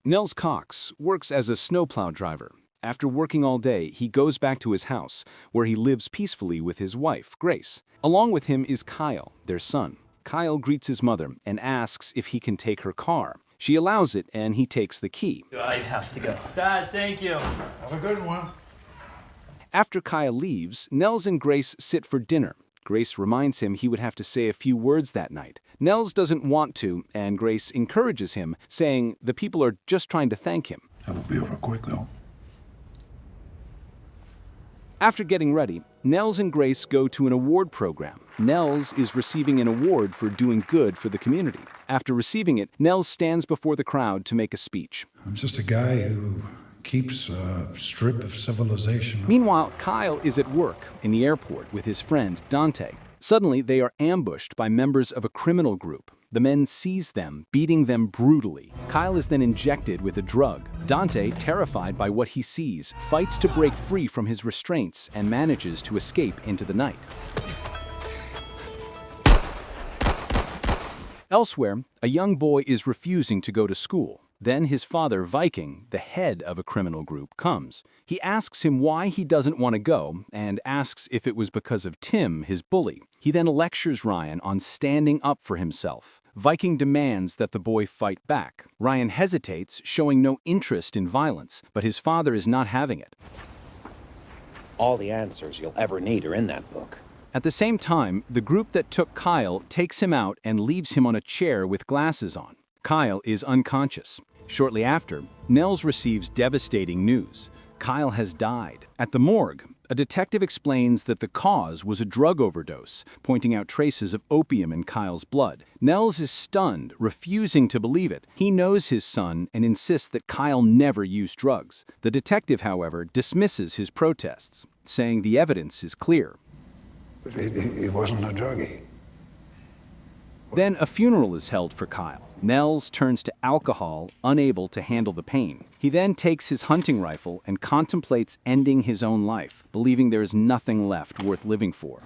Nels Cox works as a snowplow driver. After working all day, he goes back to his house, where he lives peacefully with his wife, Grace. Along with him is Kyle, their son. Kyle greets his mother and asks if he can take her car. She allows it, and he takes the key. I have to go. Dad, thank you. Have a good one. After Kyle leaves, Nels and Grace sit for dinner. Grace reminds him he would have to say a few words that night. Nels doesn't want to, and Grace encourages him, saying the people are just trying to thank him. That'll be over quick, though. After getting ready, Nels and Grace go to an award program. Nels is receiving an award for doing good for the community. After receiving it, Nels stands before the crowd to make a speech. I'm just a guy who keeps a strip of civilization. Meanwhile, Kyle is at work in the airport with his friend, Dante. Suddenly, they are ambushed by members of a criminal group. The men seize them, beating them brutally. Kyle is then injected with a drug. Dante, terrified by what he sees, fights to break free from his restraints and manages to escape into the night. Elsewhere, a young boy is refusing to go to school. Then his father, Viking, the head of a criminal group, comes. He asks him why he doesn't want to go and asks if it was because of Tim, his bully. He then lectures Ryan on standing up for himself. Viking demands that the boy fight back. Ryan hesitates, showing no interest in violence, but his father is not having it. All the answers you'll ever need are in that book. At the same time, the group that took Kyle takes him out and leaves him on a chair with glasses on. Kyle is unconscious. Shortly after, Nels receives devastating news. Kyle has died. At the morgue, a detective explains that the cause was a drug overdose, pointing out traces of opium in Kyle's blood. Nels is stunned, refusing to believe it. He knows his son and insists that Kyle never used drugs. The detective, however, dismisses his protests, saying the evidence is clear. But he wasn't a druggie. Then a funeral is held for Kyle. Nels turns to alcohol, unable to handle the pain. He then takes his hunting rifle and contemplates ending his own life, believing there is nothing left worth living for.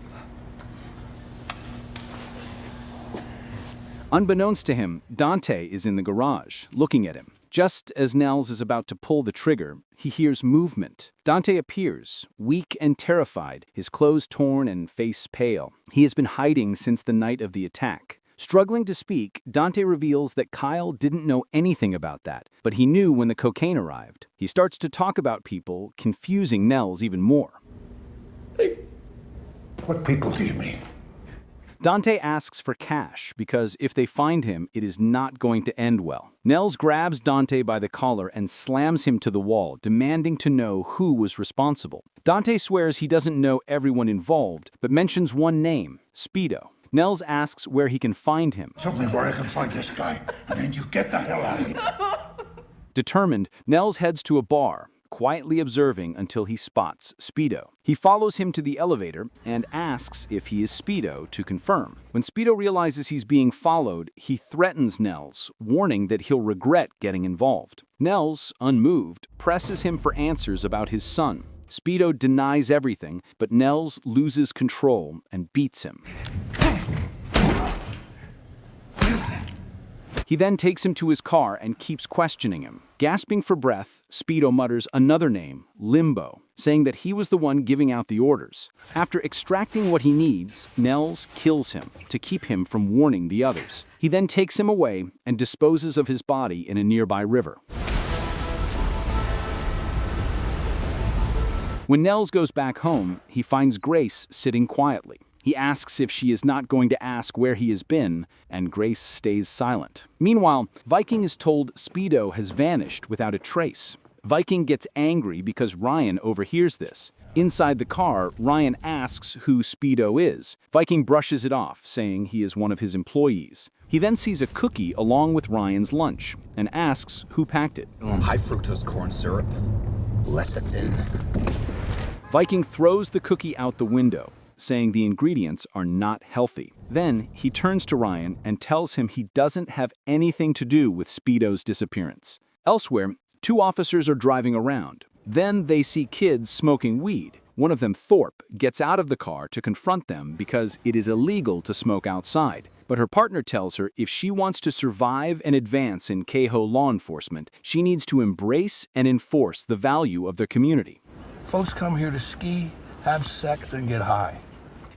Unbeknownst to him, Dante is in the garage, looking at him. Just as Nels is about to pull the trigger, he hears movement. Dante appears, weak and terrified, his clothes torn and face pale. He has been hiding since the night of the attack. Struggling to speak, Dante reveals that Kyle didn't know anything about that, but he knew when the cocaine arrived. He starts to talk about people, confusing Nels even more. What people do you mean? Dante asks for cash because if they find him, it is not going to end well. Nels grabs Dante by the collar and slams him to the wall, demanding to know who was responsible. Dante swears he doesn't know everyone involved, but mentions one name, Speedo. Nels asks where he can find him. Tell me where I can find this guy, and then you get the hell out of here. Determined, Nels heads to a bar, quietly observing until he spots Speedo. He follows him to the elevator and asks if he is Speedo to confirm. When Speedo realizes he's being followed, he threatens Nels, warning that he'll regret getting involved. Nels, unmoved, presses him for answers about his son. Speedo denies everything, but Nels loses control and beats him. He then takes him to his car and keeps questioning him. Gasping for breath, Speedo mutters another name, Limbo, saying that he was the one giving out the orders. After extracting what he needs, Nels kills him to keep him from warning the others. He then takes him away and disposes of his body in a nearby river. When Nels goes back home, he finds Grace sitting quietly. He asks if she is not going to ask where he has been, and Grace stays silent. Meanwhile, Viking is told Speedo has vanished without a trace. Viking gets angry because Ryan overhears this. Inside the car, Ryan asks who Speedo is. Viking brushes it off, saying he is one of his employees. He then sees a cookie along with Ryan's lunch and asks who packed it. High fructose corn syrup, lecithin. Viking throws the cookie out the window, saying the ingredients are not healthy. Then he turns to Ryan and tells him he doesn't have anything to do with Speedo's disappearance. Elsewhere, two officers are driving around. Then they see kids smoking weed. One of them, Thorpe, gets out of the car to confront them because it is illegal to smoke outside. But her partner tells her if she wants to survive and advance in Keho law enforcement, she needs to embrace and enforce the value of their community. Folks come here to ski, have sex, and get high.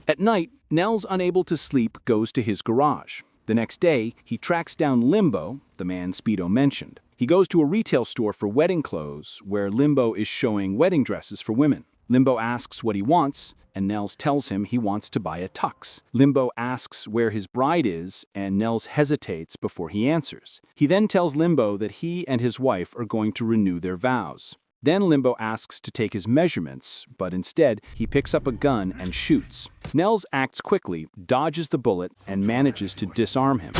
At night, Nels, unable to sleep, goes to his garage. The next day, he tracks down Limbo, the man Speedo mentioned. He goes to a retail store for wedding clothes, where Limbo is showing wedding dresses for women. Limbo asks what he wants, and Nels tells him he wants to buy a tux. Limbo asks where his bride is, and Nels hesitates before he answers. He then tells Limbo that he and his wife are going to renew their vows. Then Limbo asks to take his measurements, but instead, he picks up a gun and shoots. Nels acts quickly, dodges the bullet, and manages to disarm him.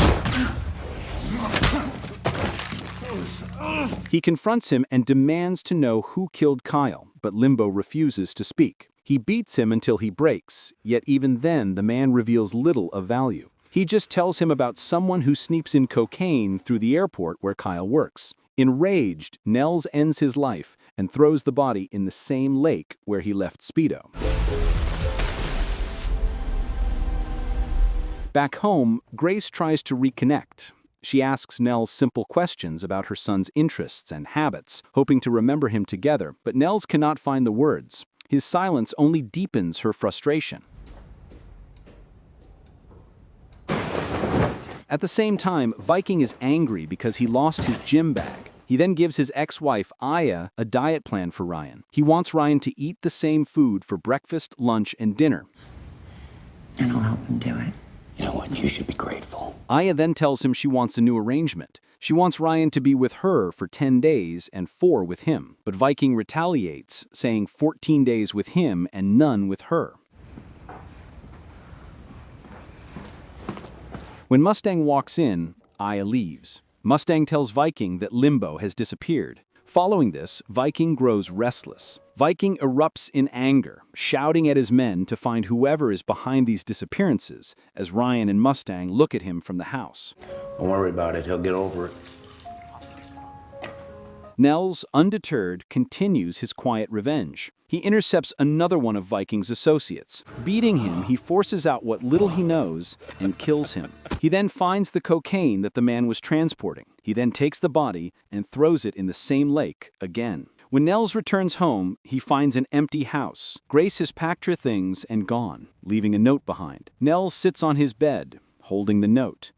He confronts him and demands to know who killed Kyle, but Limbo refuses to speak. He beats him until he breaks, yet even then the man reveals little of value. He just tells him about someone who sneaks in cocaine through the airport where Kyle works. Enraged, Nels ends his life and throws the body in the same lake where he left Speedo. Back home, Grace tries to reconnect. She asks Nels simple questions about her son's interests and habits, hoping to remember him together, but Nels cannot find the words. His silence only deepens her frustration. At the same time, Viking is angry because he lost his gym bag. He then gives his ex-wife, Aya, a diet plan for Ryan. He wants Ryan to eat the same food for breakfast, lunch, and dinner. And I'll help him do it. You know what? You should be grateful. Aya then tells him she wants a new arrangement. She wants Ryan to be with her for 10 days and 4 with him. But Viking retaliates, saying 14 days with him and none with her. When Mustang walks in, Aya leaves. Mustang tells Viking that Limbo has disappeared. Following this, Viking grows restless. Viking erupts in anger, shouting at his men to find whoever is behind these disappearances, as Ryan and Mustang look at him from the house. Don't worry about it, he'll get over it. Nels, undeterred, continues his quiet revenge. He intercepts another one of Viking's associates. Beating him, he forces out what little he knows and kills him. He then finds the cocaine that the man was transporting. He then takes the body and throws it in the same lake again. When Nels returns home, he finds an empty house. Grace has packed her things and gone, leaving a note behind. Nels sits on his bed, holding the note.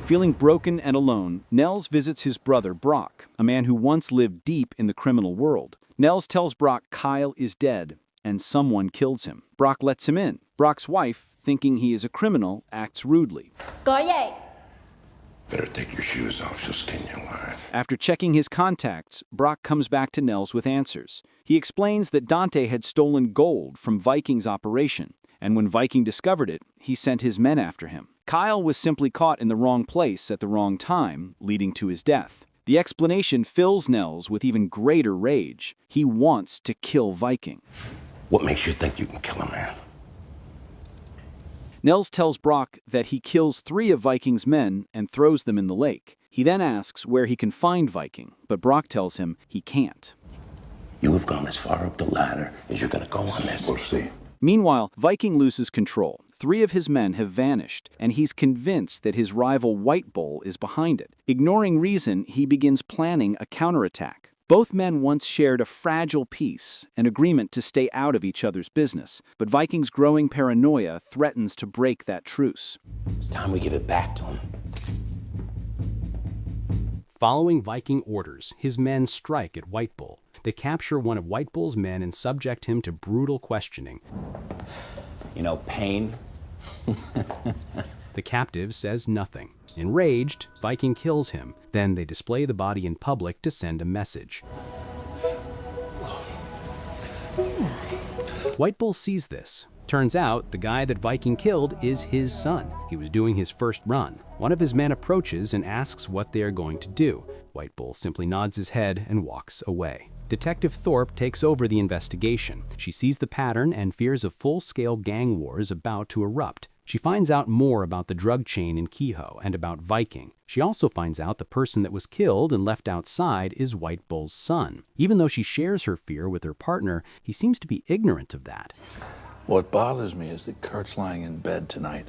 Feeling broken and alone, Nels visits his brother Brock, a man who once lived deep in the criminal world. Nels tells Brock Kyle is dead, and someone kills him. Brock lets him in. Brock's wife, thinking he is a criminal, acts rudely. Better take your shoes off, she'll skin you alive. After checking his contacts, Brock comes back to Nels with answers. He explains that Dante had stolen gold from Viking's operation, and when Viking discovered it, he sent his men after him. Kyle was simply caught in the wrong place at the wrong time, leading to his death. The explanation fills Nels with even greater rage. He wants to kill Viking. What makes you think you can kill a man? Nels tells Brock that he kills 3 of Viking's men and throws them in the lake. He then asks where he can find Viking, but Brock tells him he can't. You have gone as far up the ladder as you're gonna go on this. We'll see. Meanwhile, Viking loses control. 3 of his men have vanished, and he's convinced that his rival White Bull is behind it. Ignoring reason, he begins planning a counterattack. Both men once shared a fragile peace, an agreement to stay out of each other's business, but Viking's growing paranoia threatens to break that truce. It's time we give it back to him. Following Viking orders, his men strike at White Bull. They capture one of White Bull's men and subject him to brutal questioning. You know, pain. The captive says nothing. Enraged, Viking kills him. Then they display the body in public to send a message. White Bull sees this. Turns out the guy that Viking killed is his son. He was doing his first run. One of his men approaches and asks what they are going to do. White Bull simply nods his head and walks away. Detective Thorpe takes over the investigation. She sees the pattern and fears a full-scale gang war is about to erupt. She finds out more about the drug chain in Kehoe and about Viking. She also finds out the person that was killed and left outside is White Bull's son. Even though she shares her fear with her partner, he seems to be ignorant of that. What bothers me is that Kurt's lying in bed tonight.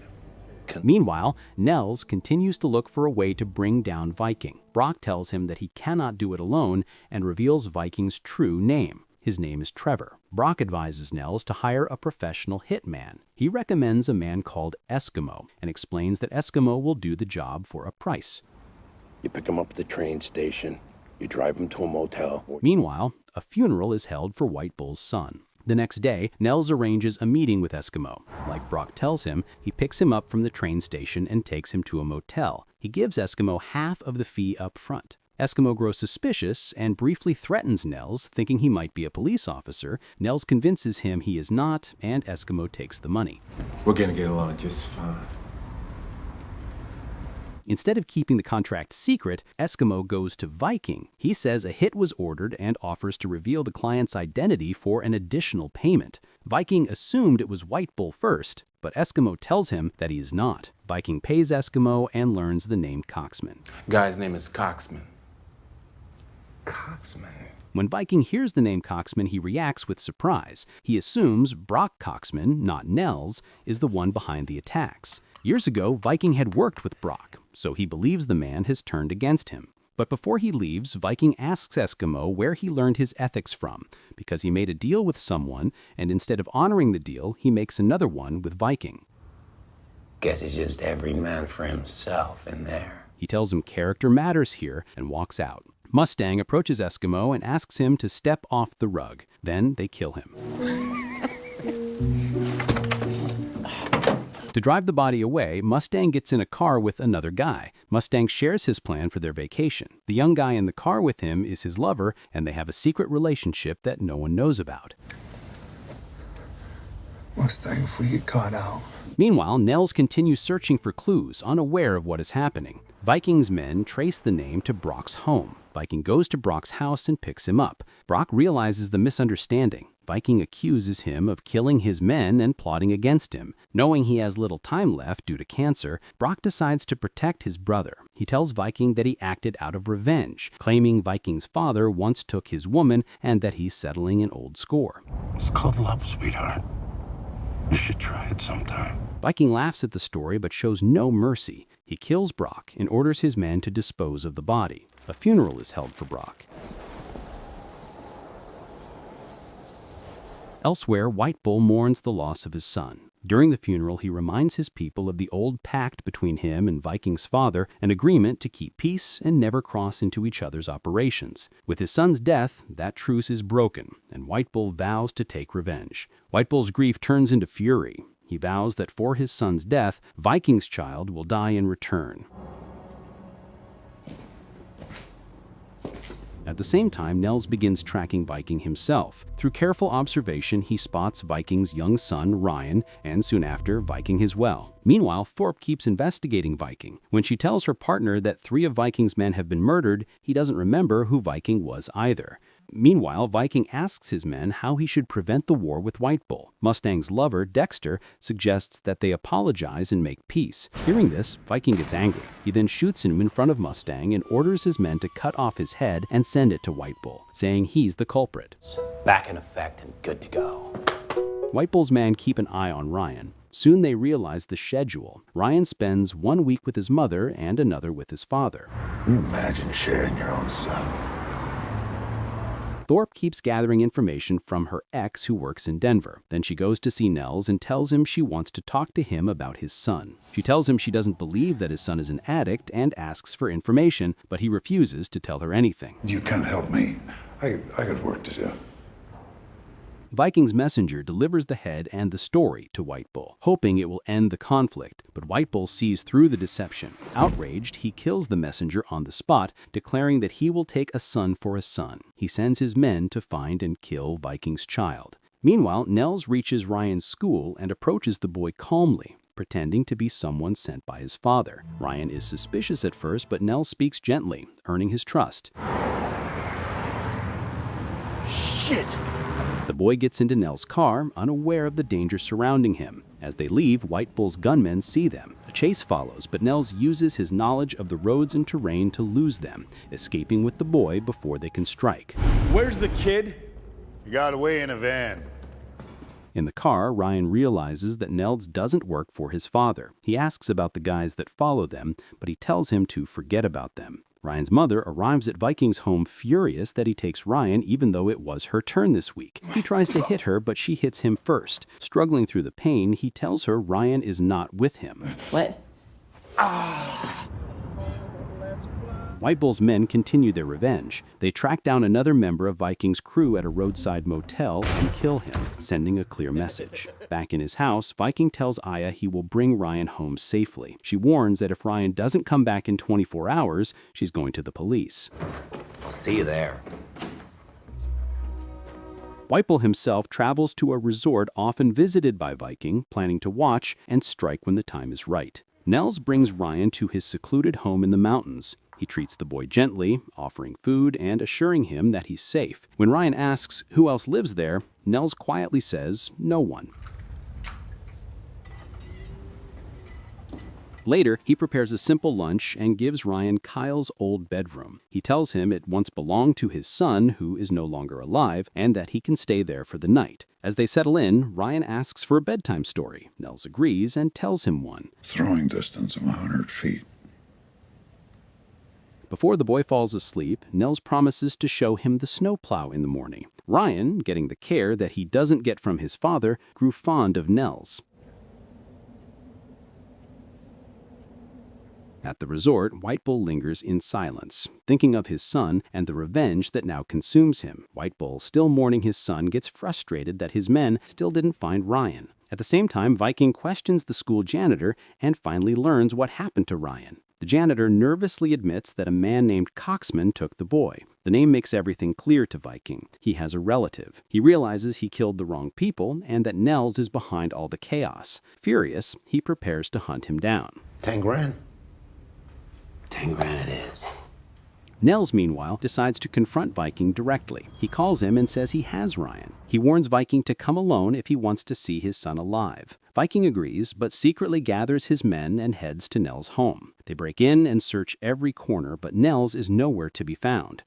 Meanwhile, Nels continues to look for a way to bring down Viking. Brock tells him that he cannot do it alone and reveals Viking's true name. His name is Trevor. Brock advises Nels to hire a professional hitman. He recommends a man called Eskimo and explains that Eskimo will do the job for a price. You pick him up at the train station, you drive him to a motel. Meanwhile, a funeral is held for White Bull's son. The next day, Nels arranges a meeting with Eskimo. Like Brock tells him, he picks him up from the train station and takes him to a motel. He gives Eskimo half of the fee up front. Eskimo grows suspicious and briefly threatens Nels, thinking he might be a police officer. Nels convinces him he is not, and Eskimo takes the money. We're gonna get along just fine. Instead of keeping the contract secret, Eskimo goes to Viking. He says a hit was ordered and offers to reveal the client's identity for an additional payment. Viking assumed it was White Bull first, but Eskimo tells him that he is not. Viking pays Eskimo and learns the name Coxman. Guy's name is Coxman. Coxman. When Viking hears the name Coxman, he reacts with surprise. He assumes Brock Coxman, not Nels, is the one behind the attacks. Years ago, Viking had worked with Brock, so he believes the man has turned against him. But before he leaves, Viking asks Eskimo where he learned his ethics from, because he made a deal with someone, and instead of honoring the deal, he makes another one with Viking. Guess it's just every man for himself in there. He tells him character matters here and walks out. Mustang approaches Eskimo and asks him to step off the rug. Then they kill him. To drive the body away, Mustang gets in a car with another guy. Mustang shares his plan for their vacation. The young guy in the car with him is his lover, and they have a secret relationship that no one knows about. Mustang, if we get caught out. Meanwhile, Nels continues searching for clues, unaware of what is happening. Viking's men trace the name to Brock's home. Viking goes to Brock's house and picks him up. Brock realizes the misunderstanding. Viking accuses him of killing his men and plotting against him. Knowing he has little time left due to cancer, Brock decides to protect his brother. He tells Viking that he acted out of revenge, claiming Viking's father once took his woman and that he's settling an old score. It's called love, sweetheart. You should try it sometime. Viking laughs at the story but shows no mercy. He kills Brock and orders his men to dispose of the body. A funeral is held for Brock. Elsewhere, White Bull mourns the loss of his son. During the funeral, he reminds his people of the old pact between him and Viking's father, an agreement to keep peace and never cross into each other's operations. With his son's death, that truce is broken, and White Bull vows to take revenge. White Bull's grief turns into fury. He vows that for his son's death, Viking's child will die in return. At the same time, Nels begins tracking Viking himself. Through careful observation, he spots Viking's young son, Ryan, and soon after, Viking as well. Meanwhile, Thorpe keeps investigating Viking. When she tells her partner that 3 of Viking's men have been murdered, he doesn't remember who Viking was either. Meanwhile, Viking asks his men how he should prevent the war with White Bull. Mustang's lover, Dexter, suggests that they apologize and make peace. Hearing this, Viking gets angry. He then shoots him in front of Mustang and orders his men to cut off his head and send it to White Bull, saying he's the culprit. Back in effect and good to go. White Bull's men keep an eye on Ryan. Soon they realize the schedule. Ryan spends 1 week with his mother and another with his father. Can you imagine sharing your own son? Thorpe keeps gathering information from her ex who works in Denver. Then she goes to see Nels and tells him she wants to talk to him about his son. She tells him she doesn't believe that his son is an addict and asks for information, but he refuses to tell her anything. You can't help me. I got work to do. Viking's messenger delivers the head and the story to White Bull, hoping it will end the conflict, but White Bull sees through the deception. Outraged, he kills the messenger on the spot, declaring that he will take a son for a son. He sends his men to find and kill Viking's child. Meanwhile, Nels reaches Ryan's school and approaches the boy calmly, pretending to be someone sent by his father. Ryan is suspicious at first, but Nels speaks gently, earning his trust. Shit! The boy gets into Nels' car, unaware of the danger surrounding him. As they leave, White Bull's gunmen see them. A chase follows, but Nels uses his knowledge of the roads and terrain to lose them, escaping with the boy before they can strike. Where's the kid? He got away in a van. In the car, Ryan realizes that Nels doesn't work for his father. He asks about the guys that follow them, but he tells him to forget about them. Ryan's mother arrives at Viking's home furious that he takes Ryan even though it was her turn this week. He tries to hit her, but she hits him first. Struggling through the pain, he tells her Ryan is not with him. What? White Bull's men continue their revenge. They track down another member of Viking's crew at a roadside motel and kill him, sending a clear message. Back in his house, Viking tells Aya he will bring Ryan home safely. She warns that if Ryan doesn't come back in 24 hours, she's going to the police. I'll see you there. White Bull himself travels to a resort often visited by Viking, planning to watch and strike when the time is right. Nels brings Ryan to his secluded home in the mountains. He treats the boy gently, offering food and assuring him that he's safe. When Ryan asks who else lives there, Nels quietly says no one. Later, he prepares a simple lunch and gives Ryan Kyle's old bedroom. He tells him it once belonged to his son, who is no longer alive, and that he can stay there for the night. As they settle in, Ryan asks for a bedtime story. Nels agrees and tells him one. Throwing distance of 100 feet. Before the boy falls asleep, Nels promises to show him the snowplow in the morning. Ryan, getting the care that he doesn't get from his father, grew fond of Nels. At the resort, White Bull lingers in silence, thinking of his son and the revenge that now consumes him. White Bull, still mourning his son, gets frustrated that his men still didn't find Ryan. At the same time, Viking questions the school janitor and finally learns what happened to Ryan. The janitor nervously admits that a man named Coxman took the boy. The name makes everything clear to Viking. He has a relative. He realizes he killed the wrong people and that Nels is behind all the chaos. Furious, he prepares to hunt him down. 10 grand. 10 grand it is. Nels, meanwhile, decides to confront Viking directly. He calls him and says he has Ryan. He warns Viking to come alone if he wants to see his son alive. Viking agrees, but secretly gathers his men and heads to Nels' home. They break in and search every corner, but Nels is nowhere to be found.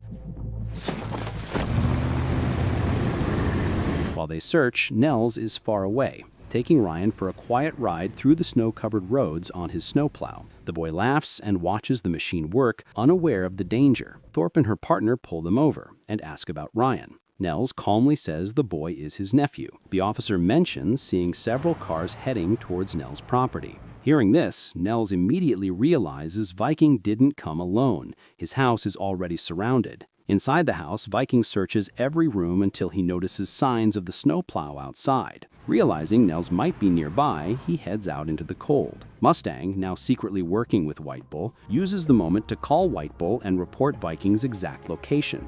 While they search, Nels is far away, taking Ryan for a quiet ride through the snow-covered roads on his snowplow. The boy laughs and watches the machine work, unaware of the danger. Thorpe and her partner pull them over and ask about Ryan. Nels calmly says the boy is his nephew. The officer mentions seeing several cars heading towards Nels' property. Hearing this, Nels immediately realizes Viking didn't come alone. His house is already surrounded. Inside the house, Viking searches every room until he notices signs of the snowplow outside. Realizing Nels might be nearby, he heads out into the cold. Mustang, now secretly working with White Bull, uses the moment to call White Bull and report Viking's exact location.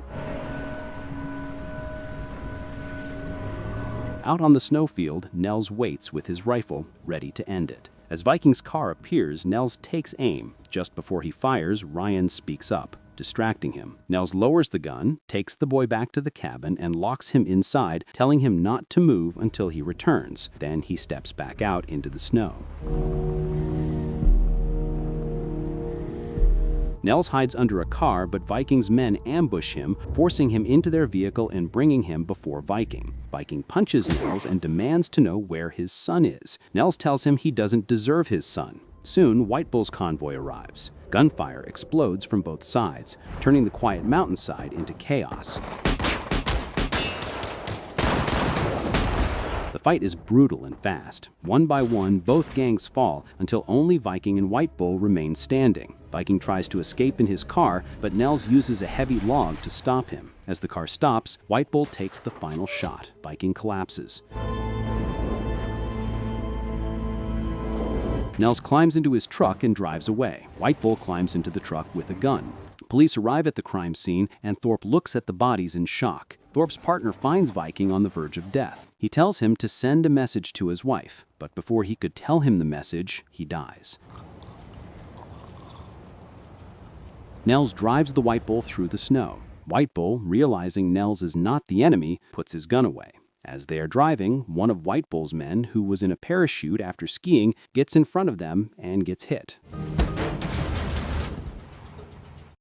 Out on the snowfield, Nels waits with his rifle, ready to end it. As Viking's car appears, Nels takes aim. Just before he fires, Ryan speaks up, distracting him. Nels lowers the gun, takes the boy back to the cabin, and locks him inside, telling him not to move until he returns. Then he steps back out into the snow. Nels hides under a car, but Viking's men ambush him, forcing him into their vehicle and bringing him before Viking. Viking punches Nels and demands to know where his son is. Nels tells him he doesn't deserve his son. Soon, White Bull's convoy arrives. Gunfire explodes from both sides, turning the quiet mountainside into chaos. The fight is brutal and fast. One by one, both gangs fall until only Viking and White Bull remain standing. Viking tries to escape in his car, but Nels uses a heavy log to stop him. As the car stops, White Bull takes the final shot. Viking collapses. Nels climbs into his truck and drives away. White Bull climbs into the truck with a gun. Police arrive at the crime scene, and Thorpe looks at the bodies in shock. Thorpe's partner finds Viking on the verge of death. He tells him to send a message to his wife, but before he could tell him the message, he dies. Nels drives the White Bull through the snow. White Bull, realizing Nels is not the enemy, puts his gun away. As they are driving, one of White Bull's men, who was in a parachute after skiing, gets in front of them and gets hit.